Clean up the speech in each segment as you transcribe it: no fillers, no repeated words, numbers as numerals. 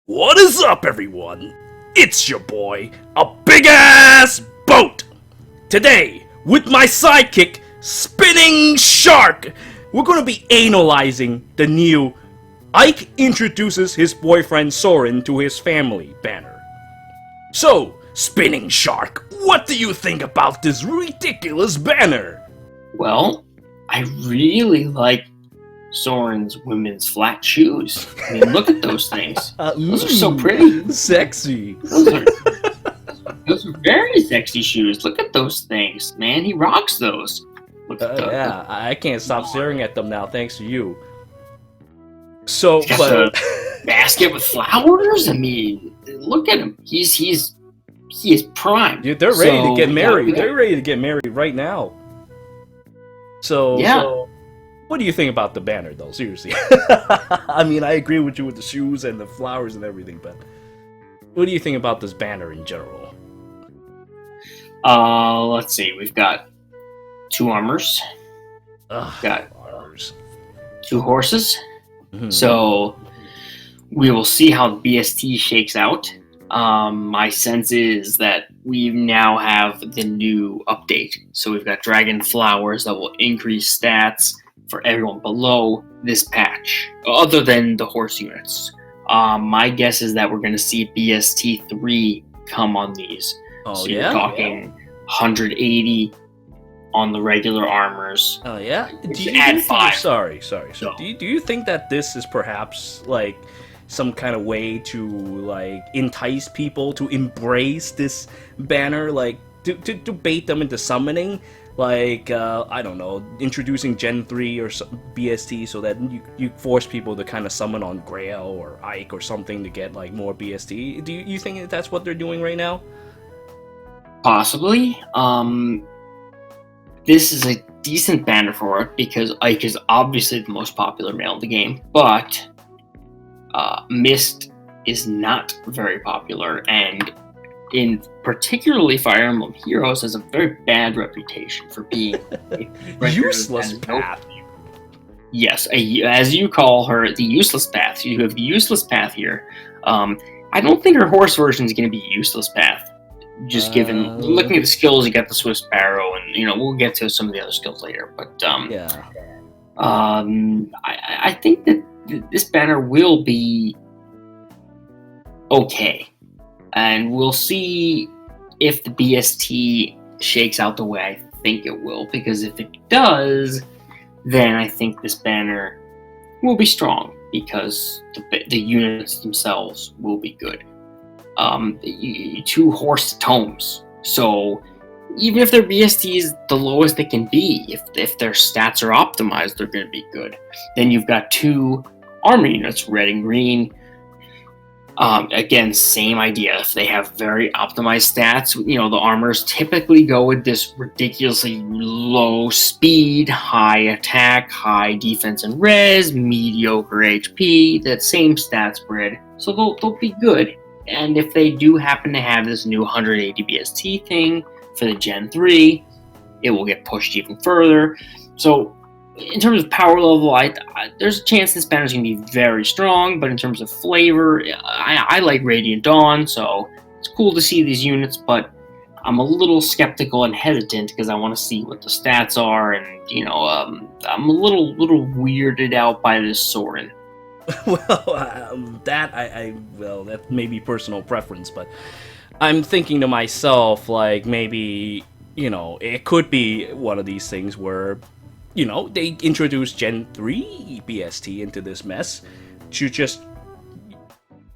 What is up, everyone? It's your boy, a big-ass boat! Today, with my sidekick, Spinning Shark, we're gonna be analyzing the new Ike introduces his boyfriend Soren to his family banner. So, Spinning Shark, what do you think about this ridiculous banner? Well, I really like Soren's women's flat shoes. I mean, look at those things. Those are so pretty. Sexy. Those are very sexy shoes. Look at those things, man. He rocks those. Look at Yeah, I can't stop staring at them now, thanks to you. So, He's got but the basket with flowers. I mean, look at him. He is prime. dude, they're ready to get married. Yeah, They're ready to get married right now. So, Yeah. What do you think about the banner, though? Seriously. I mean, I agree with you with the shoes and the flowers and everything, but what do you think about this banner in general? Let's see. We've got 2 armors. Ugh, Got ours. 2 horses. Mhm. So we will see how the BST shakes out. My sense is that we now have the new update. So we've got dragon flowers that will increase stats for everyone below this patch, other than the horse units. My guess is that we're going to see BST 3 come on these. Oh, So yeah? you're talking 180 on the regular armors. Oh, yeah? Just add 5. Sorry. No. Do you think that this is perhaps, like, some kind of way to, like, entice people to embrace this banner? Like, to bait them into summoning? Like, I don't know, introducing Gen 3 or BST so that you force people to kind of summon on Greil or Ike or something to get, like, more BST? Do you think that that's what they're doing right now? Possibly. This is a decent banner for it because Ike is obviously the most popular male in the game, but Mist is not very popular, and in particularly Fire Emblem Heroes has a very bad reputation for being a Useless path. Yes, as you call her, the useless path. You have the useless path here. I don't think her horse version is going to be useless path. Just given looking at the skills, you got the Swift Sparrow, and we'll get to some of the other skills later. But Yeah. I think that this banner will be okay, and we'll see if the BST shakes out the way I think it will. Because if it does, then I think this banner will be strong because the units themselves will be good. 2 horse tomes, so even if their BST is the lowest they can be, if their stats are optimized, they're going to be good. Then you've got 2 armor units, red and green. Again, same idea. If they have very optimized stats, the armors typically go with this ridiculously low speed, high attack, high defense and res, mediocre HP, that same stat spread. So they'll be good. And if they do happen to have this new 180 BST thing for the Gen 3, it will get pushed even further. So in terms of power level, there's a chance this banner is going to be very strong, but in terms of flavor, I like Radiant Dawn, so it's cool to see these units, but I'm a little skeptical and hesitant because I want to see what the stats are, and I'm a little weirded out by this Soren. Well, that may be personal preference, but I'm thinking to myself, like, maybe, it could be one of these things where, they introduce Gen 3 BST into this mess to just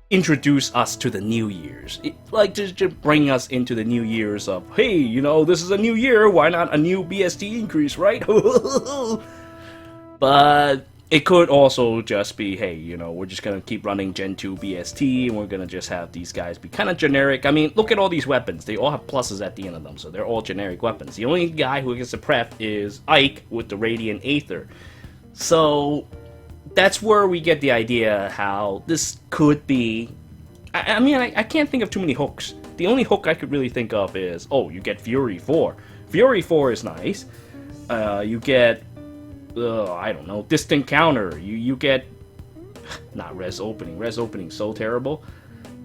introduce us to the New Year's. Just bring us into the New Year's of, hey, this is a new year, why not a new BST increase, right? But it could also just be, hey, we're just going to keep running Gen 2 BST, and we're going to just have these guys be kind of generic. I mean, look at all these weapons. They all have pluses at the end of them, so they're all generic weapons. The only guy who gets a prep is Ike with the Radiant Aether. So that's where we get the idea how this could be. I mean, I can't think of too many hooks. The only hook I could really think of is, you get Fury 4. Fury 4 is nice. You get I don't know, distant counter. You get not res opening. Res opening so terrible.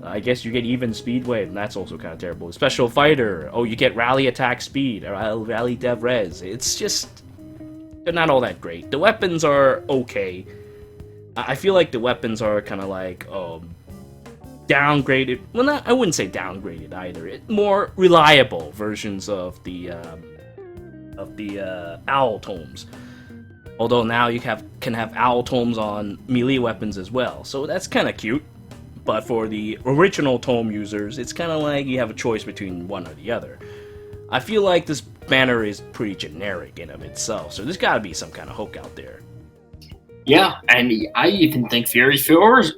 I guess you get even speed wave, and that's also kind of terrible. Special fighter, oh, you get rally attack speed, or rally dev res. It's just, they're not all that great. The weapons are okay. I feel like the weapons are kind of like downgraded. Well, not, I wouldn't say downgraded either. More reliable versions of the owl tomes. Although now you can have owl tomes on melee weapons as well, so that's kind of cute. But for the original tome users, it's kind of like you have a choice between one or the other. I feel like this banner is pretty generic in of itself, so there's got to be some kind of hook out there. Yeah, and I even think Fury 4 is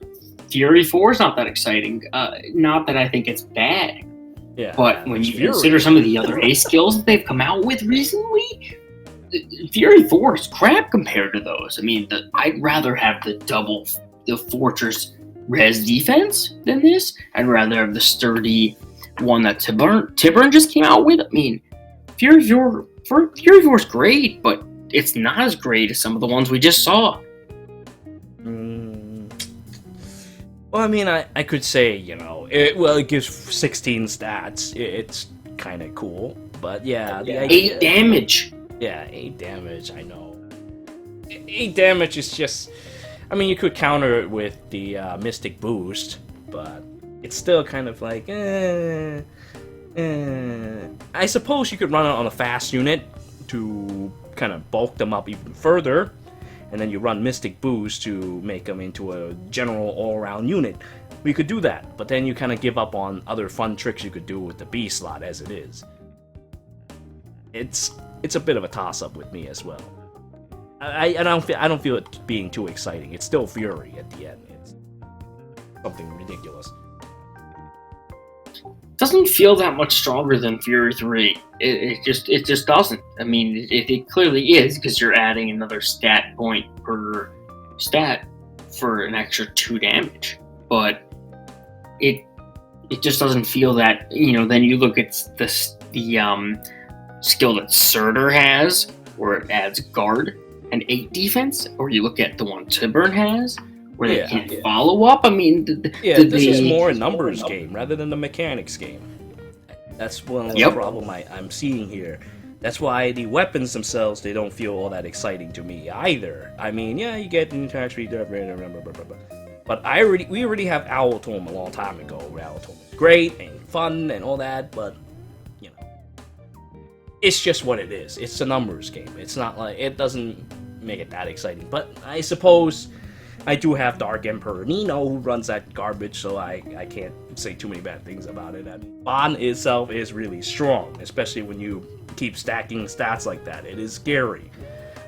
not that exciting. Not that I think it's bad, Yeah, but when you Fury. consider some of the other A skills that they've come out with recently, Fury 4 is crap compared to those. I mean, I'd rather have the Fortress res defense than this. I'd rather have the sturdy one that Tiburn just came out with. I mean, Fury 4 is great, but it's not as great as some of the ones we just saw. Well, I mean, I could say, it gives 16 stats. It's kind of cool, but yeah. 8 damage. Yeah, 8 damage, I know. 8 damage is just... I mean, you could counter it with the Mystic Boost, but it's still kind of like, I suppose you could run it on a fast unit to kind of bulk them up even further, and then you run Mystic Boost to make them into a general all-around unit. We could do that, but then you kind of give up on other fun tricks you could do with the B slot as it is. It's a bit of a toss-up with me as well. I don't feel it being too exciting. It's still Fury at the end. It's something ridiculous. Doesn't feel that much stronger than Fury 3. It just doesn't. I mean, it clearly is, because you're adding another stat point per stat for an extra 2 damage. But it just doesn't feel that. Then you look at the skill that Surtur has, where it adds guard and 8 defense, or you look at the one Tiburn has, where they can't follow up. I mean, this is more a numbers game rather than the mechanics game. That's one of the problem I'm seeing here. That's why the weapons themselves, they don't feel all that exciting to me either. I mean, yeah, you get an attack speed, but we already have Owl Tome a long time ago. Owl Tome is great and fun and all that, but it's just what it is. It's a numbers game. It's not like, it doesn't make it that exciting. But I suppose I do have Dark Emperor Nino who runs that garbage, so I can't say too many bad things about it. I mean, Bon itself is really strong, especially when you keep stacking stats like that. It is scary.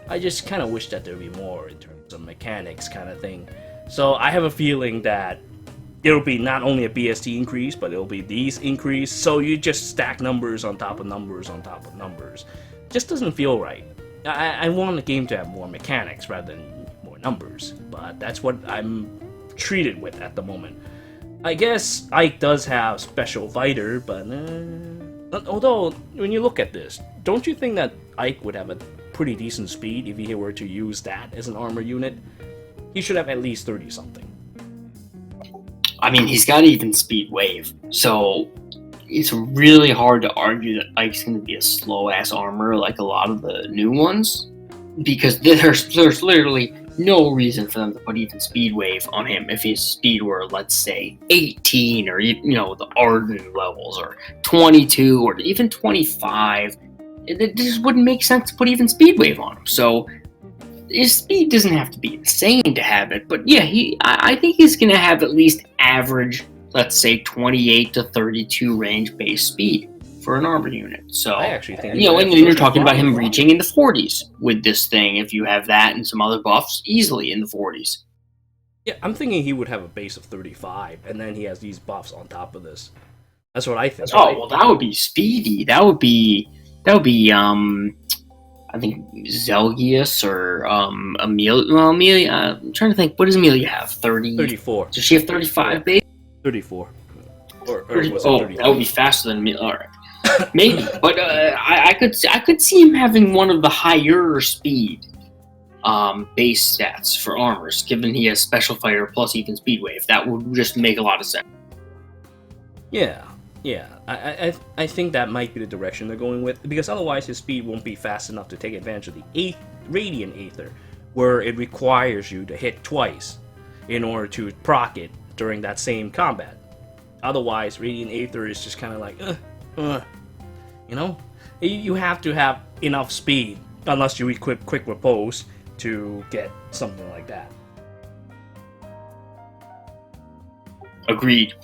I just kind of wish that there would be more in terms of mechanics kind of thing. So I have a feeling that it'll be not only a BST increase, but it'll be these increase. So you just stack numbers on top of numbers on top of numbers. Just doesn't feel right. I want the game to have more mechanics rather than more numbers, but that's what I'm treated with at the moment. I guess Ike does have special fighter, but although when you look at this, don't you think that Ike would have a pretty decent speed if he were to use that as an armor unit? He should have at least 30 something. I mean, he's got even speed wave, so it's really hard to argue that Ike's going to be a slow-ass armor like a lot of the new ones, because there's literally no reason for them to put even speed wave on him if his speed were, let's say, 18, or the Arden levels, or 22, or even 25. It just wouldn't make sense to put even speed wave on him. So his speed doesn't have to be insane to have it, but yeah, I think he's going to have at least average, let's say, 28 to 32 range base speed for an armor unit. So I actually think, and then you're talking about him reaching in the 40s with this thing. If you have that and some other buffs, easily in the 40s. Yeah, I'm thinking he would have a base of 35, and then he has these buffs on top of this. That's what I think. Oh, well, that would be speedy. That would be I think Zelgius or Amelia. Well, Amelia, I'm trying to think. What does Amelia have? 30? 34. Does she have 35 base? 34. Or Was it oh, 35? That would be faster than Amelia. All right, maybe. But I could see him having one of the higher speed base stats for armors, given he has special fighter plus even speed wave. That would just make a lot of sense. Yeah, yeah. I think that might be the direction they're going with, because otherwise his speed won't be fast enough to take advantage of the Radiant Aether, where it requires you to hit twice in order to proc it during that same combat. Otherwise, Radiant Aether is just kind of like, you know? You have to have enough speed, unless you equip Quick Repose, to get something like that. Agreed.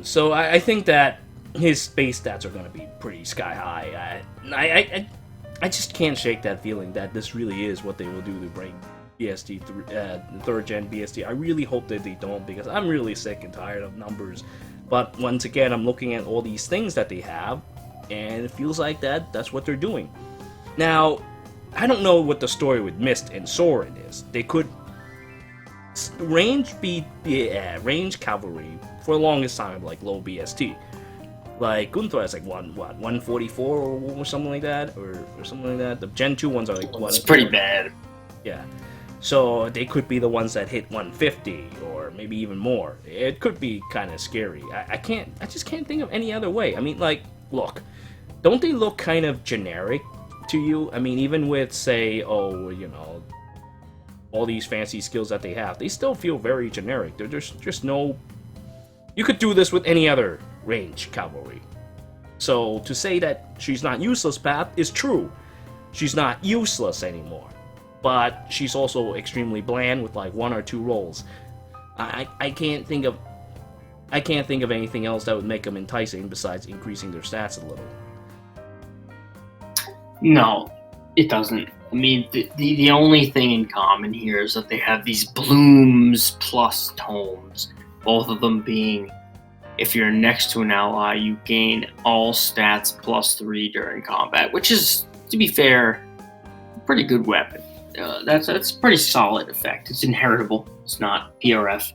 So I think that his base stats are going to be pretty sky high. I just can't shake that feeling that this really is what they will do to bring BST 3rd gen BST. I really hope that they don't, because I'm really sick and tired of numbers. But once again, I'm looking at all these things that they have, and it feels like that's what they're doing. Now, I don't know what the story with Mist and Soren is. They could range cavalry for the longest time, like low BST. Like Gunther is like 144 or something like that, or something like that. The Gen 2 ones are like It's pretty bad. Yeah. So they could be the ones that hit 150 or maybe even more. It could be kind of scary. I just can't think of any other way. I mean, like, look, don't they look kind of generic to you? I mean, even with, say, all these fancy skills that they have, they still feel very generic. There's just no... You could do this with any other range cavalry. So to say that she's not useless, Path, is true. She's not useless anymore. But she's also extremely bland with like 1 or 2 rolls. I can't think of anything else that would make them enticing besides increasing their stats a little. No, it doesn't. I mean, the only thing in common here is that they have these blooms plus tomes. Both of them being, if you're next to an ally, you gain all stats plus 3 during combat, which is, to be fair, a pretty good weapon. That's a pretty solid effect. It's inheritable. It's not PRF.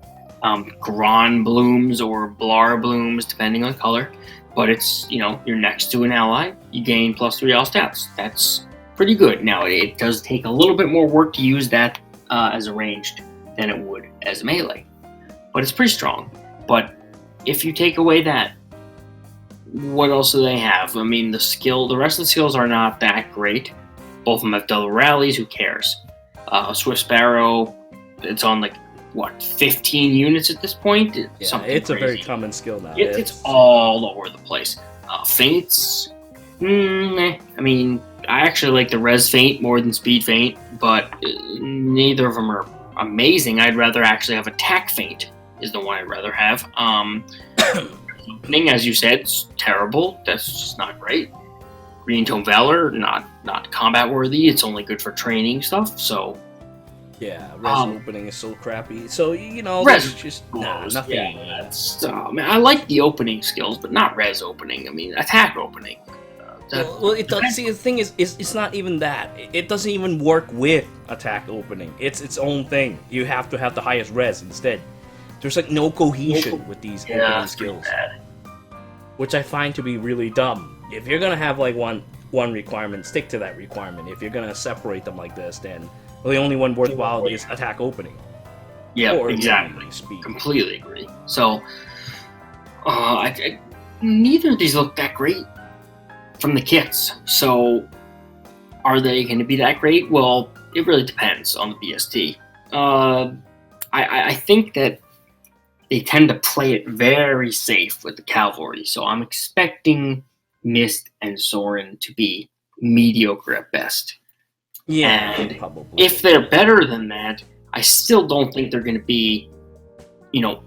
Gran blooms or Blar blooms, depending on color. But it's, you're next to an ally, you gain plus 3 all stats. That's pretty good. Now, it does take a little bit more work to use that as a ranged than it would as melee. But it's pretty strong. But if you take away that, what else do they have? I mean, the rest of the skills are not that great. Both of them have double rallies, who cares? Swift Sparrow, it's on 15 units at this point? Yeah, it's crazy. A very common skill now. It's all over the place. Feints, I mean, I actually like the res feint more than speed feint, but neither of them are amazing. I'd rather actually have attack feint is the one I'd rather have. Opening, as you said, is terrible. That's just not great. Green Tome Valor, not combat worthy. It's only good for training stuff. So yeah, res opening is so crappy. So res just nothing. Yeah, I like the opening skills, but not res opening. I mean, attack opening. Well, it does. See, the thing is, it's not even that. It doesn't even work with attack opening. It's its own thing. You have to have the highest res instead. There's no cohesion with these opening skills, which I find to be really dumb. If you're gonna have one requirement, stick to that requirement. If you're gonna separate them like this, then the only one worthwhile is attack opening. Yeah, exactly. Speed. Completely agree. So, neither of these look that great from the kits. So, are they going to be that great? Well, it really depends on the BST. I think that they tend to play it very safe with the cavalry. So I'm expecting Mist and Soren to be mediocre at best. Yeah, and probably. If they're better than that, I still don't think they're going to be,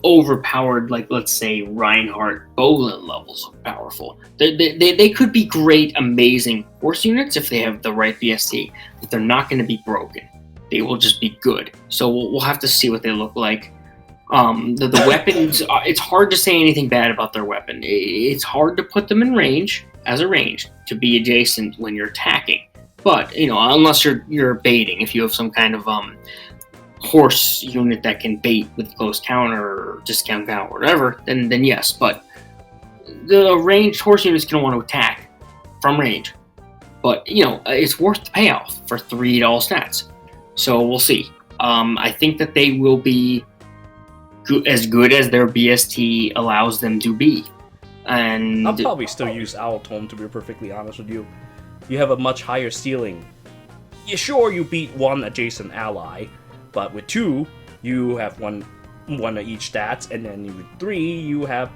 overpowered, like, let's say, Reinhardt Bolin levels of powerful. They could be great, amazing horse units if they have the right BST, but they're not going to be broken. They will just be good. So we'll have to see what they look like. The weapons, it's hard to say anything bad about their weapon. It's hard to put them in range, as a range, to be adjacent when you're attacking. But, unless you're baiting, if you have some kind of horse unit that can bait with close counter or discount counter or whatever, then yes. But the ranged horse unit is going to want to attack from range. But, it's worth the payoff for 3 all stats. So we'll see. I think that they will be as good as their BST allows them to be. And I'll probably still use Owl Tome, to be perfectly honest with you. You have a much higher ceiling. Yeah, sure, you beat one adjacent ally, but with 2, you have one of each stats, and then with 3, you have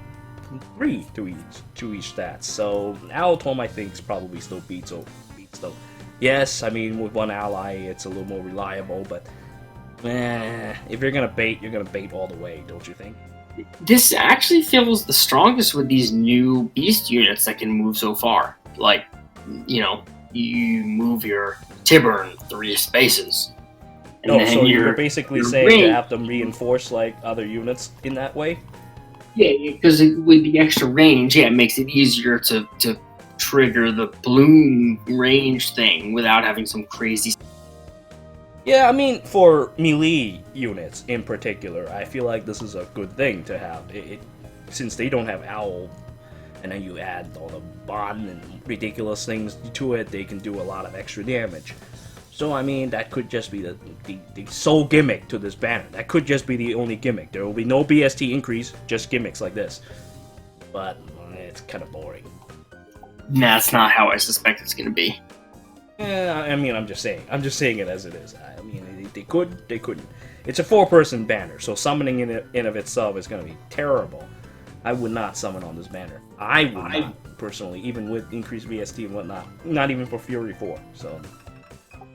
3 to each stats. So Owl Tome, I think, probably still beats though. Yes, I mean, with one ally, it's a little more reliable, but if you're gonna bait, you're gonna bait all the way, don't you think? This actually feels the strongest with these new beast units that can move so far. Like, you move your Tiburn 3 spaces. And so you're basically saying you have them reinforce like other units in that way? Yeah, because with the extra range, it makes it easier to trigger the bloom range thing without having some crazy. Yeah, I mean, for melee units in particular, I feel like this is a good thing to have. Since they don't have Owl, and then you add all the bond and ridiculous things to it, they can do a lot of extra damage. So, I mean, that could just be the sole gimmick to this banner. That could just be the only gimmick. There will be no BST increase, just gimmicks like this. But it's kind of boring. Nah, that's not how I suspect it's going to be. I mean, I'm just saying it as it is. I mean, they couldn't. It's a 4-person banner, so summoning in of itself is going to be terrible. I would not summon on this banner. I would not, personally, even with increased VST and whatnot. Not even for Fury 4, so...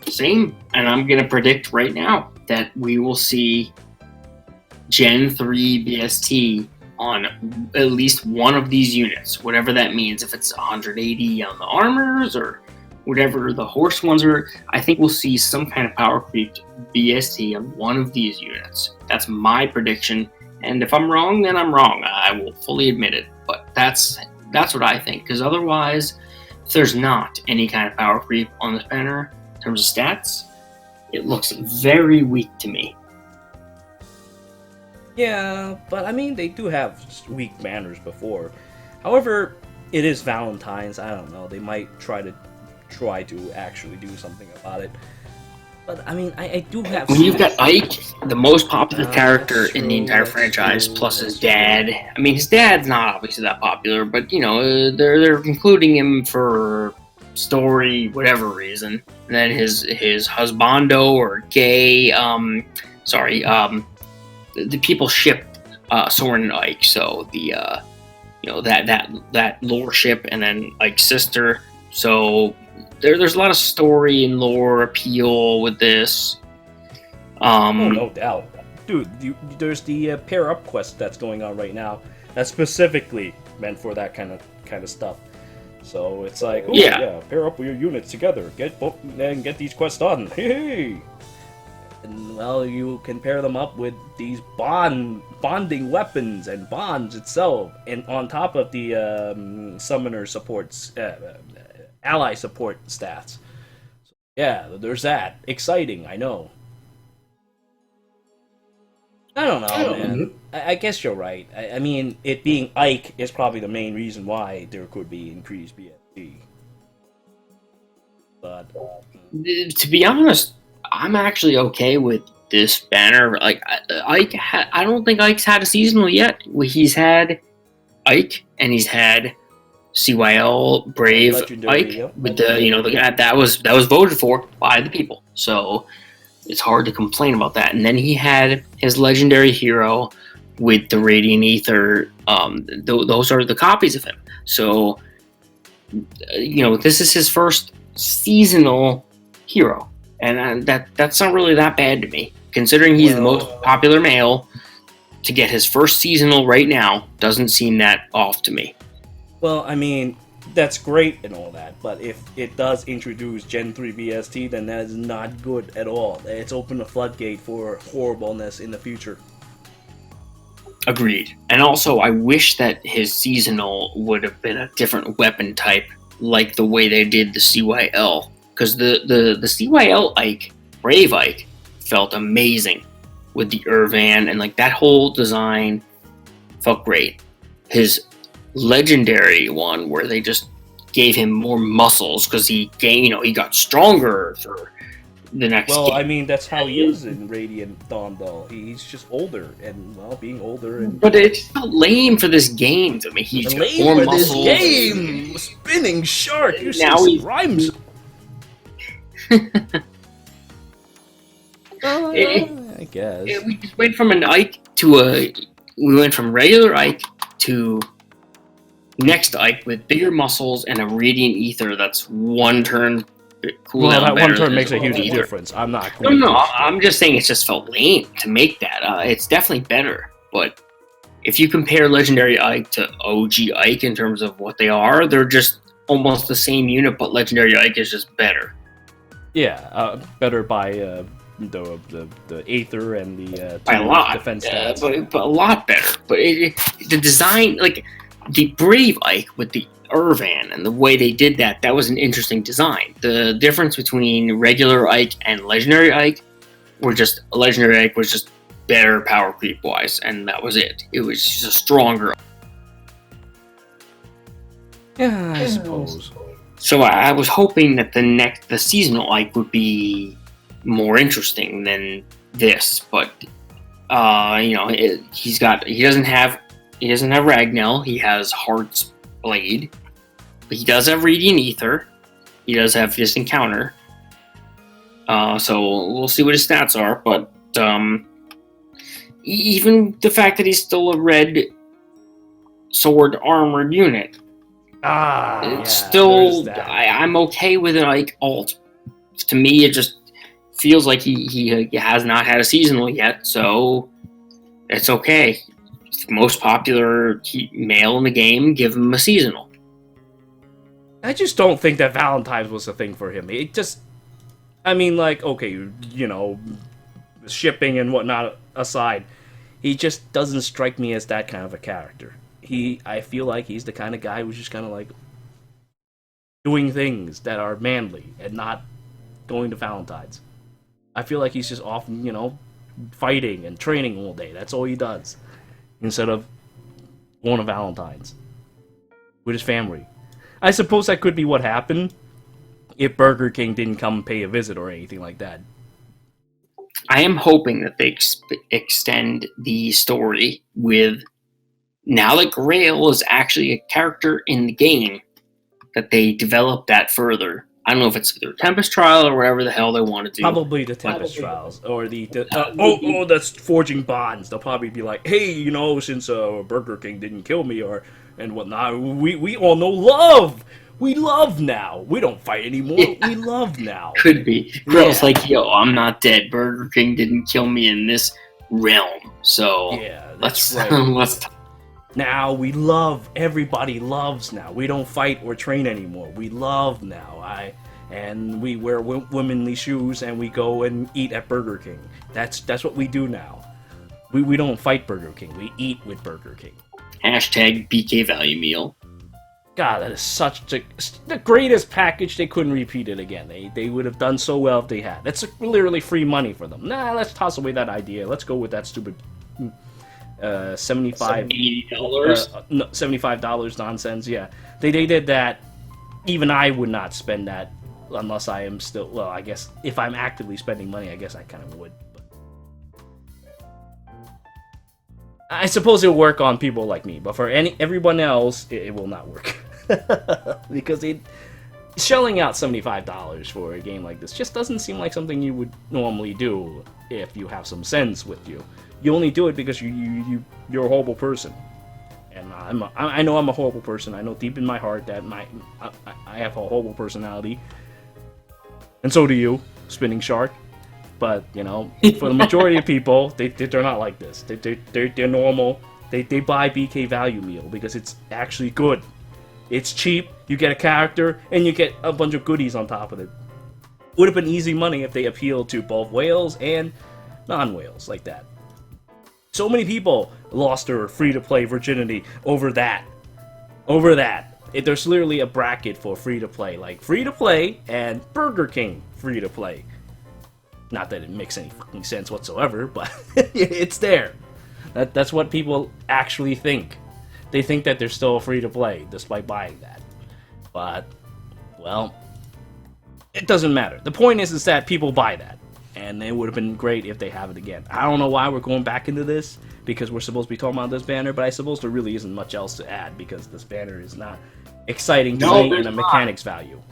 Same, and I'm going to predict right now that we will see Gen 3 BST on at least one of these units, whatever that means. If it's 180 on the armors or whatever the horse ones are, I think we'll see some kind of power creep BST on one of these units. That's my prediction, and if I'm wrong, then I'm wrong. I will fully admit it, but that's what I think, because otherwise, if there's not any kind of power creep on this banner, in terms of stats, it looks very weak to me. Yeah, but I mean, they do have weak banners before. However, it is Valentine's. I don't know. They might try to actually do something about it. But I mean, I do have. When you've got Ike, the most popular character in the entire franchise, plus his dad. I mean, his dad's not obviously that popular, but they're including him for story, whatever reason. And then his husbando or gay, the people ship Soren and Ike, so the that lore ship, and then Ike's sister. So there's a lot of story and lore appeal with this. No doubt, dude. There's the pair up quest that's going on right now. That's specifically meant for that kind of stuff. So it's like, pair up with your units together, get these quests done. Hey. And well, you can pair them up with these bonding weapons and bonds itself, and on top of the summoner supports, ally support stats. So, yeah, there's that. Exciting, I know. I don't know, man. I guess you're right. I mean, it being Ike is probably the main reason why there could be increased BST. But to be honest, I'm actually okay with this banner. Like Ike, I don't think Ike's had a seasonal yet. He's had Ike, and he's had CYL Brave Legendary, Ike with the that was voted for by the people. So it's hard to complain about that. And then he had his legendary hero with the Radiant Ether. Those are the copies of him. So this is his first seasonal hero. And that's not really that bad to me. Considering he's the most popular male, to get his first seasonal right now doesn't seem that off to me. Well, I mean, that's great and all that, but if it does introduce Gen 3 BST, then that is not good at all. It's opened a floodgate for horribleness in the future. Agreed. And also, I wish that his seasonal would have been a different weapon type, like the way they did the CYL. Because the CYL Ike, Brave Ike, felt amazing with the Irvan, and like that whole design felt great. His legendary one, where they just gave him more muscles because he got stronger for the next Well, game. I mean, that's how he is in Radiant Dawn, though. He's just older, and, well, being older and... But it's not lame for this game to me. He's got lame more for this muscles. game! Spinning shark! You say Now some he's- rhymes! I guess. We just went from an Ike to a. We went from regular Ike to next Ike with bigger muscles and a radiant ether that's one turn cooldown. Well, that better one turn than makes a huge ether. difference. I'm not No, going no, to... I'm just saying it just felt lame to make that. It's definitely better, but if you compare Legendary Ike to OG Ike in terms of what they are, they're just almost the same unit, but Legendary Ike is just better. Yeah, better by the Aether and the By a lot, defense stats. but a lot better. But the design, like the Brave Ike with the Irvan and the way they did that, that was an interesting design. The difference between regular Ike and Legendary Ike were just Legendary Ike was just better power creep wise, and that was it. It was just a stronger. Yeah, I suppose. So I was hoping that the seasonal Ike would be more interesting than this, but he doesn't have Ragnell. He has Heart's Blade, but he does have Radiant Ether. He does have this encounter. So we'll see what his stats are, but even the fact that he's still a red sword armored unit. It's still, I'm okay with an Ike alt. To me, it just feels like he has not had a seasonal yet, so it's okay. Most popular male in the game, give him a seasonal. I just don't think that Valentine's was a thing for him. It just, I mean, like, okay, shipping and whatnot aside, he just doesn't strike me as that kind of a character. I feel like he's the kind of guy who's just kind of like doing things that are manly and not going to Valentine's. I feel like he's just off, fighting and training all day. That's all he does. Instead of going to Valentine's with his family. I suppose that could be what happened if Burger King didn't come pay a visit or anything like that. I am hoping that they extend the story with, now that Greil is actually a character in the game, that they develop that further. I don't know if it's their Tempest Trial or whatever the hell they want to do. Probably the Tempest Trials or that's Forging Bonds. They'll probably be like, hey, since Burger King didn't kill me and whatnot, we all know love. We love now. We don't fight anymore. Yeah. We love now. Could be. Greil's like, yo, I'm not dead. Burger King didn't kill me in this realm. So yeah, let's right. let's. Now we love. Everybody loves now. We don't fight or train anymore. We love now. And we wear womanly shoes and we go and eat at Burger King. That's what we do now. We don't fight Burger King. We eat with Burger King. Hashtag BK value meal. God, that is such the greatest package. They couldn't repeat it again. They would have done so well if they had. That's literally free money for them. Nah, let's toss away that idea. Let's go with that stupid $75 nonsense. Yeah, they did that. Even I would not spend that unless I am still. Well, I guess if I'm actively spending money, I guess I kind of would. But I suppose it'll work on people like me, but for everyone else, it will not work. Because shelling out $75 for a game like this just doesn't seem like something you would normally do if you have some sense with you. You only do it because you're a horrible person, and I know I'm a horrible person. I know deep in my heart that I have a horrible personality, and so do you, Spinning Shark. But for the majority of people, they're not like this. They're normal. They buy BK value meal because it's actually good. It's cheap. You get a character and you get a bunch of goodies on top of it. Would have been easy money if they appealed to both whales and non-whales like that. So many people lost their free-to-play virginity over that. There's literally a bracket for free-to-play, like free-to-play and Burger King free-to-play. Not that it makes any fucking sense whatsoever, but it's there. That's what people actually think. They think that they're still free to play despite buying that. But, well, It doesn't matter. The point is that people buy that, and it would have been great if they have it again. I don't know why we're going back into this, because we're supposed to be talking about this banner, but I suppose there really isn't much else to add, because this banner is not exciting to me in a mechanics value.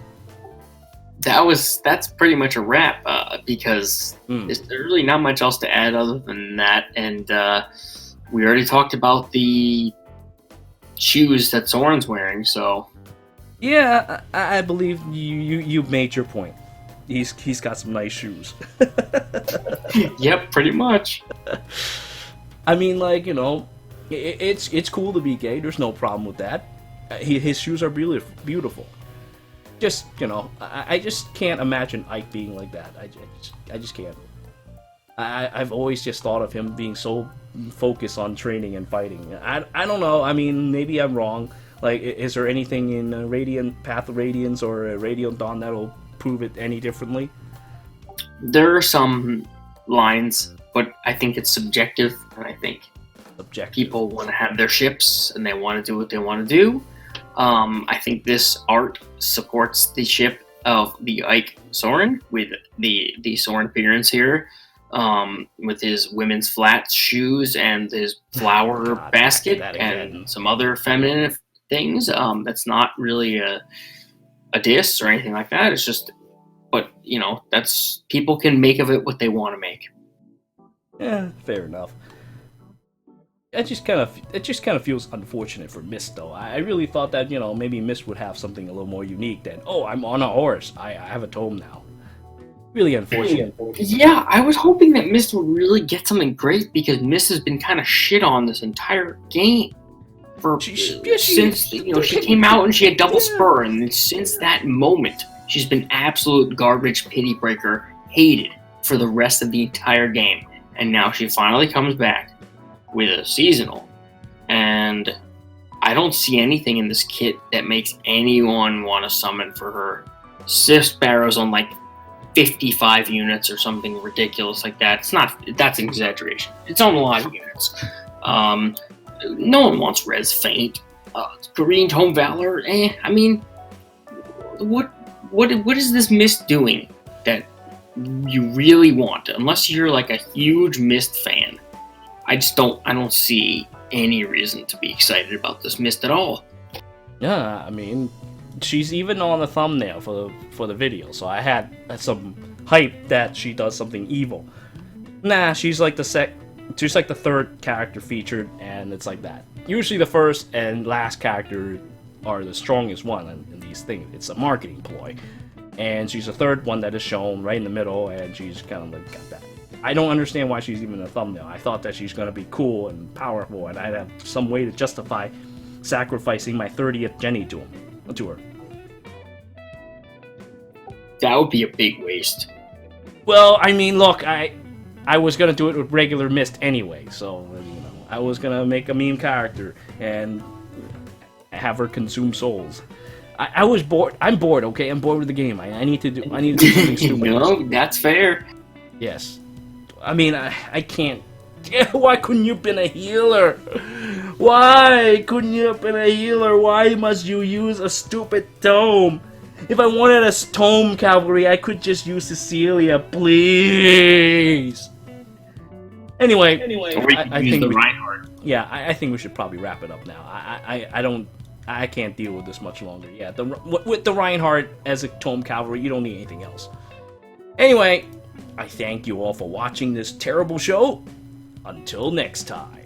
That's pretty much a wrap, because there's really not much else to add other than that, and we already talked about the shoes that Soren's wearing, so... Yeah, I believe you've made your point. He's got some nice shoes. Yep, pretty much. I mean, like, you know, it's cool to be gay. There's no problem with that. His shoes are beautiful. Just, you know, I just can't imagine Ike being like that. I just can't. I've always just thought of him being so focused on training and fighting. I don't know. I mean, maybe I'm wrong. Like, is there anything in Radiant Path of Radiance or Radiant Dawn that'll prove it any differently? There are some lines, but I think it's subjective, and I think people want to have their ships, and they want to do what they want to do. I think this art supports the ship of the Ike Soren, with the Soren appearance here, with his women's flat shoes and his flower basket and some other feminine things. That's not really a diss or anything like that. It's just, but you know, that's, people can make of it what they want to make. Yeah, fair enough. It just kind of feels unfortunate for Mist, though. I really thought that, you know, maybe Mist would have something a little more unique than, oh, I'm on a horse, I have a tome now. Really unfortunate. Yeah, I was hoping that Mist would really get something great, because Mist has been kind of shit on this entire game. Since you know, she came out and she had double spur, and since that moment, she's been absolute garbage, pity breaker, hated for the rest of the entire game. And now she finally comes back with a seasonal, and I don't see anything in this kit that makes anyone want to summon for her. Sif Sparrow's on like 55 units or something ridiculous like that. That's an exaggeration. It's on a lot of units. No one wants Res Faint. Green Tome Valor. I mean, what is this Mist doing that you really want? Unless you're like a huge Mist fan, I don't see any reason to be excited about this Mist at all. Yeah, I mean, she's even on the thumbnail for the video, so I had some hype that she does something evil. Nah, she's like the third character featured, and it's like that. Usually the first and last character are the strongest one in these things. It's a marketing ploy. And she's the third one that is shown right in the middle, and she's kind of like got that. I don't understand why she's even in the thumbnail. I thought that she's going to be cool and powerful, and I'd have some way to justify sacrificing my 30th Jenny to her. That would be a big waste. Well, I mean, look, I was going to do it with regular Mist anyway, so, you know, I was going to make a meme character and have her consume souls. I was bored. I'm bored, okay? I'm bored with the game. I need to do something stupid. No, that's fair. Yes. I mean, I can't. Why couldn't you have been a healer? Why couldn't you have been a healer? Why must you use a stupid tome? If I wanted a tome cavalry, I could just use Cecilia, please. Anyway, I think the Reinhardt. Yeah, I think we should probably wrap it up now. I can't deal with this much longer. Yeah, with the Reinhardt as a tome cavalry, you don't need anything else. Anyway, I thank you all for watching this terrible show. Until next time.